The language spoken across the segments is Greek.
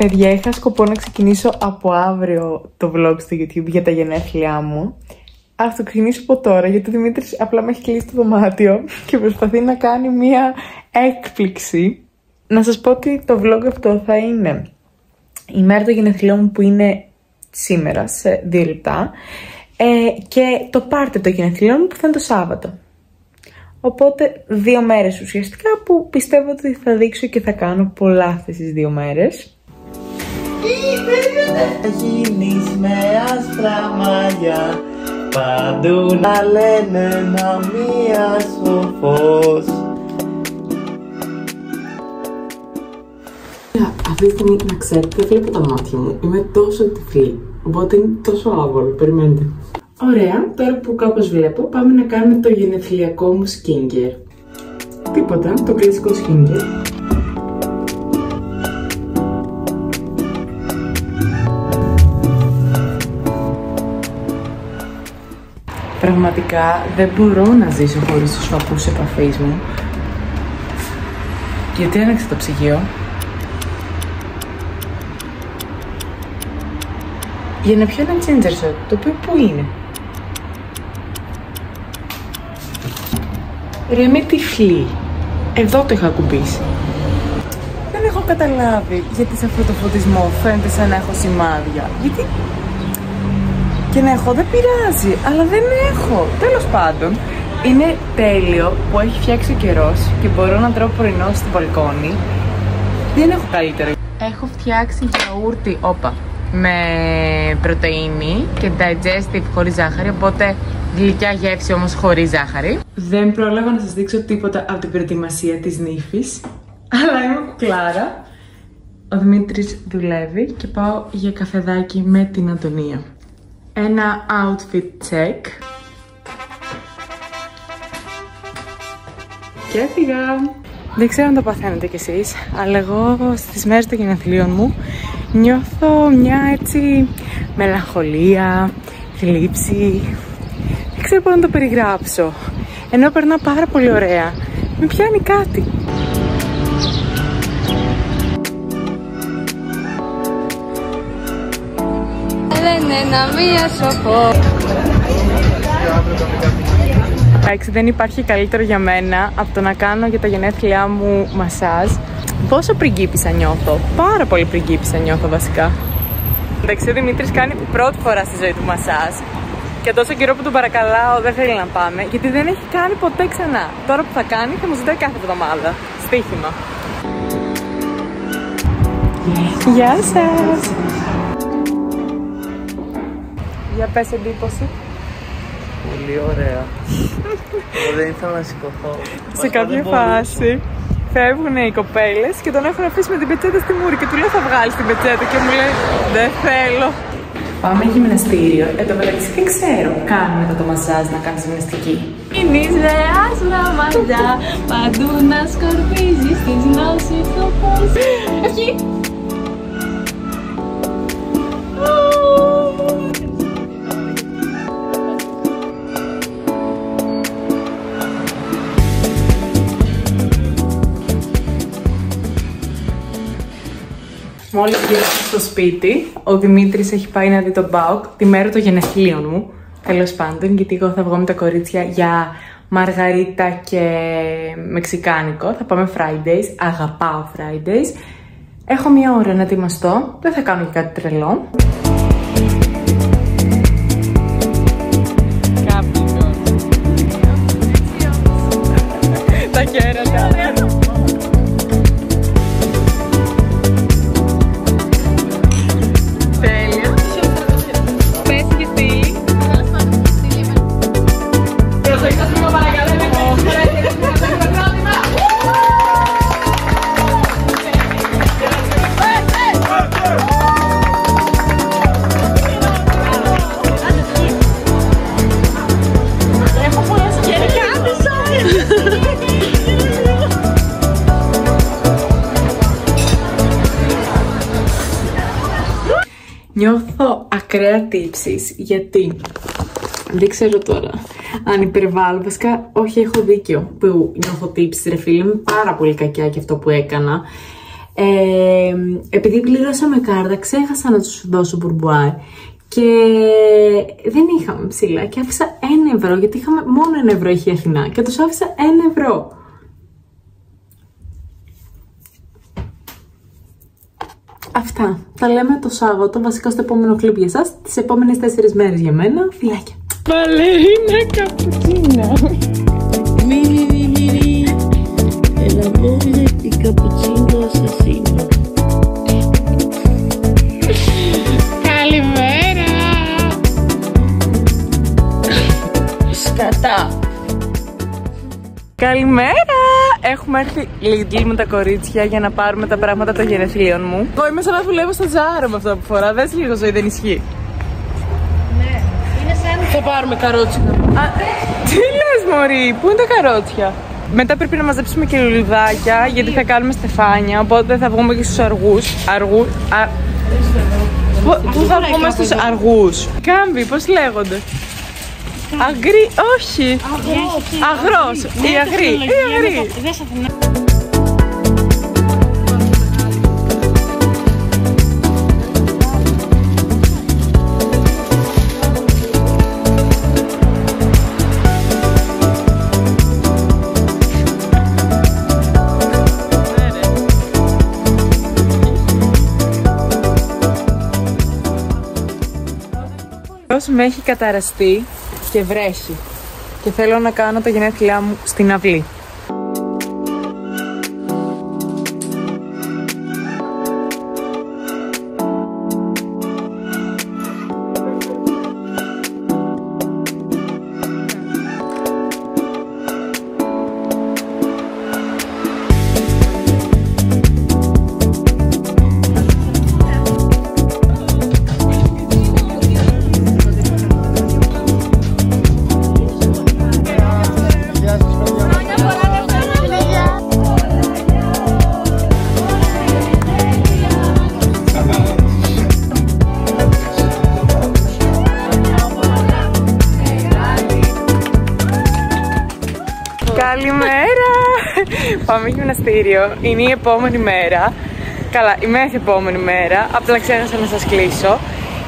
Παιδιά, είχα σκοπό να ξεκινήσω από αύριο το vlog στο YouTube για τα γενέθλιά μου. Ας το ξεκινήσω από τώρα, γιατί ο Δημήτρης απλά με έχει κλείσει το δωμάτιο και προσπαθεί να κάνει μία έκπληξη. Να σας πω ότι το vlog αυτό θα είναι η μέρα των γενεθλίων μου, που είναι σήμερα σε 2 λεπτά, και το πάρτι των γενεθλίων μου που θα είναι το Σάββατο. Οπότε 2 μέρες ουσιαστικά που πιστεύω ότι θα δείξω και θα κάνω πολλά αυτές τις 2 μέρες. Θα γίνεις με άσπρα μαλλιά, παντού να λένε να μία σοφός. Αυτή τη στιγμή, να ξέρετε, δεν βλέπω τα μάτια μου. Είμαι τόσο τυφλή, οπότε είναι τόσο άβολο. Περιμένετε. Ωραία, τώρα που κάπως βλέπω, πάμε να κάνουμε το γενεθλιακό μου skincare. Τίποτα, το κλασικό skincare. Πραγματικά δεν μπορώ να ζήσω χωρίς τους φακούς επαφής μου. Γιατί άνοιξε το ψυγείο για να πιω ένα ginger shot, το οποίο πού είναι? Ρε με τυφλή, εδώ το είχα ακουμπήσει. Δεν έχω καταλάβει γιατί σε αυτό το φωτισμό φαίνεται σαν να έχω σημάδια. Γιατί και να έχω δεν πειράζει, αλλά δεν έχω. Τέλος πάντων, είναι τέλειο που έχει φτιάξει ο καιρός και μπορώ να τρώω πρωινό στο μπαλκόνι. Δεν έχω καλύτερο. Έχω φτιάξει γιαούρτι, με πρωτεΐνη και digestive χωρίς ζάχαρη, οπότε γλυκιά γεύση όμως χωρίς ζάχαρη. Δεν πρόλαβα να σας δείξω τίποτα από την προετοιμασία της νύφης, αλλά είμαι κουκλάρα. Ο Δημήτρης δουλεύει και πάω για καφεδάκι με την Αντωνία. Ένα outfit check. Και έφυγα. Δεν ξέρω αν το παθαίνετε κι εσείς, αλλά εγώ στις μέρες των γενεθλίων μου νιώθω μια έτσι μελαγχολία, θλίψη. Δεν ξέρω πώς να το περιγράψω. Ενώ περνάω πάρα πολύ ωραία. Με πιάνει κάτι. Εντάξει, δεν υπάρχει καλύτερο για μένα από το να κάνω για τα γενέθλιά μου μασάζ. Πόσο πριγκίπισσα νιώθω. Πάρα πολύ πριγκίπισσα νιώθω βασικά. Εντάξει, ο Δημήτρης κάνει πρώτη φορά στη ζωή του μασάζ. Και τόσο καιρό που τον παρακαλάω δεν θέλει να πάμε, γιατί δεν έχει κάνει ποτέ ξανά. Τώρα που θα κάνει θα μου ζητάει κάθε εβδομάδα. Στοίχημα. Γεια σας. Για πες εντύπωση. Πολύ ωραία. Δεν ήθελα να σηκωθώ. Σε κάποια φάση φεύγουν οι κοπέλες και τον έχουν αφήσει με την πετσέτα στη μούρη και του λέω θα βγάλεις την πετσέτα και μου λέει δεν θέλω. Πάμε γυμναστήριο. Εν τω μεταξύ δεν ξέρω καν μετά το μασάζ να κάνεις γυμναστική. Είναι με άσπρα μαλλιά, παντού να σκορπίζεις τις γνώσεις το πώς. Ευχή! Μόλις γύρισα στο σπίτι, ο Δημήτρης έχει πάει να δει τον ΠΑΟΚ τη μέρα των γενεθλίων μου. Τέλος πάντων, γιατί εγώ θα βγω με τα κορίτσια για μαργαρίτα και μεξικάνικο. Θα πάμε Fridays, αγαπάω Fridays. Έχω 1 ώρα να ετοιμαστώ, δεν θα κάνω και κάτι τρελό. Τα χαίρετα. Νιώθω ακραία τύψης, γιατί δεν ξέρω τώρα αν υπερβάλλω. Βασικά, όχι, έχω δίκιο που νιώθω τύψης, ρε φίλε. Είμαι πάρα πολύ κακιά και αυτό που έκανα. επειδή πλήρωσα με κάρτα, ξέχασα να τους δώσω μπουρμπουάρ και δεν είχαμε ψηλά και άφησα 1 ευρώ, γιατί είχαμε μόνο 1 ευρώ είχε η Αθηνά και τους άφησα 1 ευρώ. Αυτά. Τα λέμε το Σάββατο, βασικά στο επόμενο κλιπ για εσάς, τις επόμενες 4 μέρες για μένα. Φιλάκια. Μπαλερίνα καπουτσίνα. Μυρί, el amor y cappuccino asesino. Καλημέρα. Σκατά. Καλημέρα! Έχουμε έρθει Lidl με τα κορίτσια για να πάρουμε τα πράγματα των γενεθλίων μου. Εγώ είμαι σαν να δουλεύω στο Zara με αυτό που φορά. Δες λίγο ζωή, δεν ισχύει. Ναι, είναι σαν... Θα πάρουμε καρότσια. Τι λες μωρή, πού είναι τα καρότσια? Μετά πρέπει να μαζέψουμε και λουλουδάκια γιατί θα κάνουμε στεφάνια. Οπότε θα βγούμε και στους αργούς. Πού θα βγούμε στους αργούς? Κάμπι, πώς λέγονται? Αγρί, όχι. Αγρός. Η αγρή. Όσο με έχει καταραστεί και βρέχει και θέλω να κάνω τα γενέθλιά μου στην αυλή. Καλημέρα! Πάμε γυμναστήριο. Είναι η επόμενη μέρα. Καλά, η μεθεπόμενη μέρα. Απλά ξέχασα να σας κλείσω.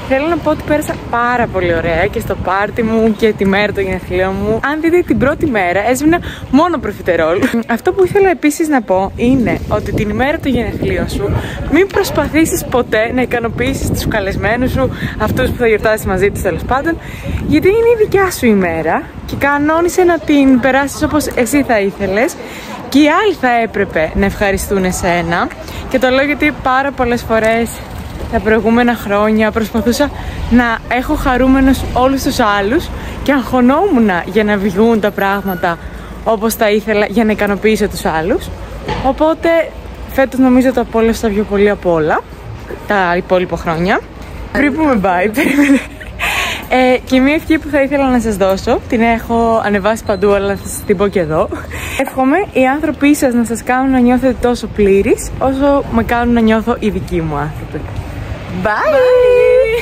Θέλω να πω ότι πέρασα πάρα πολύ ωραία και στο πάρτι μου και τη μέρα των γενεθλίων μου. Αν δείτε την πρώτη μέρα, έσβηνα μόνο προφιτερόλ. Αυτό που ήθελα επίσης να πω είναι ότι την ημέρα των γενεθλίων σου μην προσπαθήσεις ποτέ να ικανοποιήσεις τους καλεσμένους σου, αυτούς που θα γιορτάσεις μαζί τους τέλος πάντων, γιατί είναι η δικιά σου ημέρα και κανόνισε να την περάσεις όπως εσύ θα ήθελες. Και οι άλλοι θα έπρεπε να ευχαριστούν εσένα. Και το λέω γιατί πάρα πολλές φορές τα προηγούμενα χρόνια προσπαθούσα να έχω χαρούμενους όλους τους άλλους και αγχωνόμουν για να βγουν τα πράγματα όπως τα ήθελα για να ικανοποιήσω τους άλλους. Οπότε φέτος νομίζω το απόλαυσα πιο πολύ από όλα τα υπόλοιπα χρόνια. Πριν πούμε bye, περίμενε. Και μια ευχή που θα ήθελα να σας δώσω, την έχω ανεβάσει παντού αλλά θα σας την πω και εδώ. Εύχομαι οι άνθρωποι σας να σας κάνουν να νιώθετε τόσο πλήρης όσο με κάνουν να νιώθω οι δικοί μου άνθρωποι. Bye!